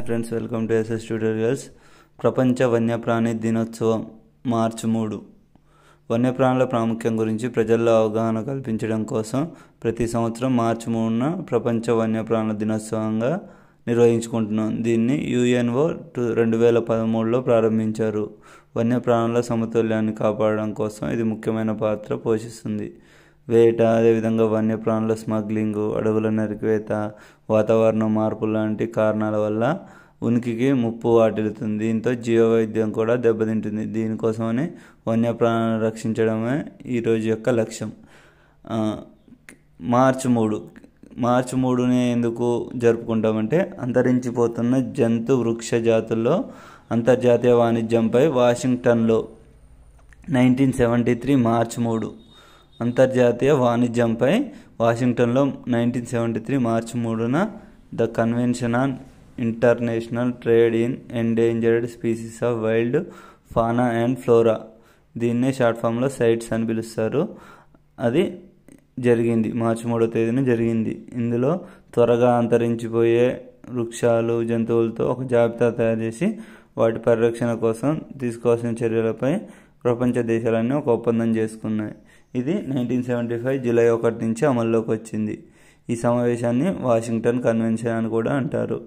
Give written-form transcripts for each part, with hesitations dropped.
Hi friends, welcome to SS tutorials. ప్రపంచ వన్యప్రాణి దినోత్సవం మార్చి 3. వన్యప్రాణుల ప్రాముఖ్యం గురించి ప్రజల్లో అవగాహన కల్పించడం కోసం ప్రతి సంవత్సరం మార్చి 3న ప్రపంచ వన్యప్రాణుల దినోత్సవంగా నిర్వహించుకుంటున్నాం. దీన్ని యుఎన్ఓ 2013లో ప్రారంభించారు. వన్యప్రాణుల సమతుల్యాన్ని కాపాడడం కోసం ఇది ముఖ్యమైన పాత్ర పోషిస్తుంది. వేట, అదేవిధంగా వన్యప్రాణుల స్మగ్లింగు, అడవుల నరికివేత, వాతావరణ మార్పులు లాంటి కారణాల వల్ల ఉనికికి ముప్పు వాటిల్లుతుంది. దీంతో జీవవైవిధ్యం కూడా దెబ్బతింటుంది. దీనికోసమని వన్యప్రాణులను రక్షించడమే ఈరోజు యొక్క లక్ష్యం. మార్చి 3ని ఎందుకు జరుపుకుంటామంటే, అంతరించిపోతున్న జంతు వృక్ష జాతుల్లో అంతర్జాతీయ వాణిజ్యంపై వాషింగ్టన్లో 1973 మార్చి 3 అంతర్జాతీయ వాణిజ్యంపై వాషింగ్టన్లో 1973 మార్చి 3న the convention on international trade in endangered species of wild fauna and flora, దీన్నే షార్ట్ ఫామ్లో సైట్స్ అని పిలుస్తారు. అది జరిగింది మార్చి 3వ తేదీన జరిగింది. ఇందులో త్వరగా అంతరించిపోయే వృక్షాలు, జంతువులతో ఒక జాబితా తయారు చేసి వాటి పరిరక్షణ కోసం తీసుకోవాల్సిన చర్యలపై ప్రపంచ దేశాలన్నీ ఒక ఒప్పందం చేసుకున్నాయి. ఇది 1975 జూలై 1 నుంచి అమల్లోకి వచ్చింది. ఈ సమావేశాన్ని వాషింగ్టన్ కన్వెన్షన్ అని కూడా అంటారు.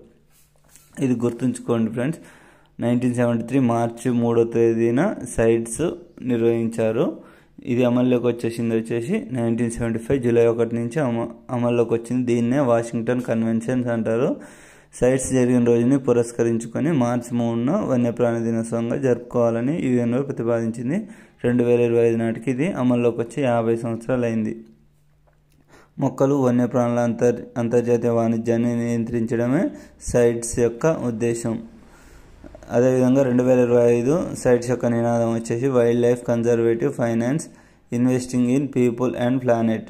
ఇది గుర్తుంచుకోండి ఫ్రెండ్స్. 1973 మార్చి 3వ తేదీన సైట్స్ నిర్వహించారు. ఇది అమల్లోకి వచ్చేసి 1975 జూలై 1 నుంచి అమల్లోకి వచ్చింది. దీన్నే వాషింగ్టన్ కన్వెన్షన్స్ అంటారు. సైట్స్ జరిగిన రోజుని పురస్కరించుకొని మార్చి 3న వన్యప్రాణి దినోత్సవంగా జరుపుకోవాలని యుఎన్ఓ ప్రతిపాదించింది. 2025 నాటికి ఇది అమల్లోకి వచ్చి 50 సంవత్సరాలు అయింది. మొక్కలు, వన్యప్రాణుల అంతర్జాతీయ వాణిజ్యాన్ని నియంత్రించడమే సైట్స్ యొక్క ఉద్దేశం. అదేవిధంగా 2025 సైట్స్ యొక్క నినాదం వచ్చేసి wild life conservative finance, investing in people and planet.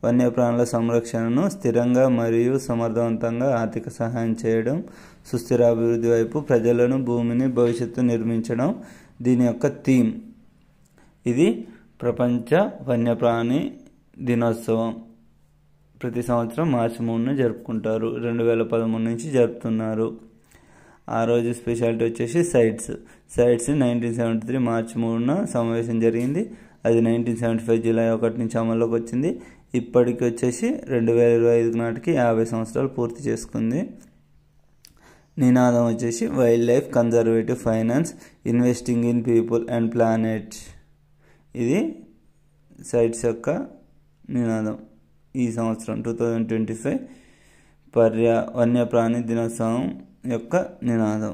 వన్యప్రాణుల సంరక్షణను స్థిరంగా మరియు సమర్థవంతంగా ఆర్థిక సహాయం చేయడం, సుస్థిర అభివృద్ధి వైపు ప్రజలను, భూమిని, భవిష్యత్తు నిర్మించడం దీని యొక్క థీమ్. ఇది ప్రపంచ వన్యప్రాణి దినోత్సవం ప్రతి సంవత్సరం మార్చి 3న జరుపుకుంటారు. 2013 నుంచి జరుపుతున్నారు. ఆ రోజు స్పెషాలిటీ వచ్చేసి సైట్స్ 1973 మార్చి 3న సమావేశం జరిగింది. అది 1975 జూలై 1 నుంచి అమల్లోకి వచ్చింది. ఇప్పటికి వచ్చేసి 2025 నాటికి 50 సంవత్సరాలు పూర్తి చేసుకుంది. నినాదం వచ్చేసి wild life conservative finance, investing in people and planet. ఇది సైట్స్ యొక్క నినాదం. ఈ సంవత్సరం 2025 వన్యప్రాణి దినోత్సవం యొక్క నినాదం.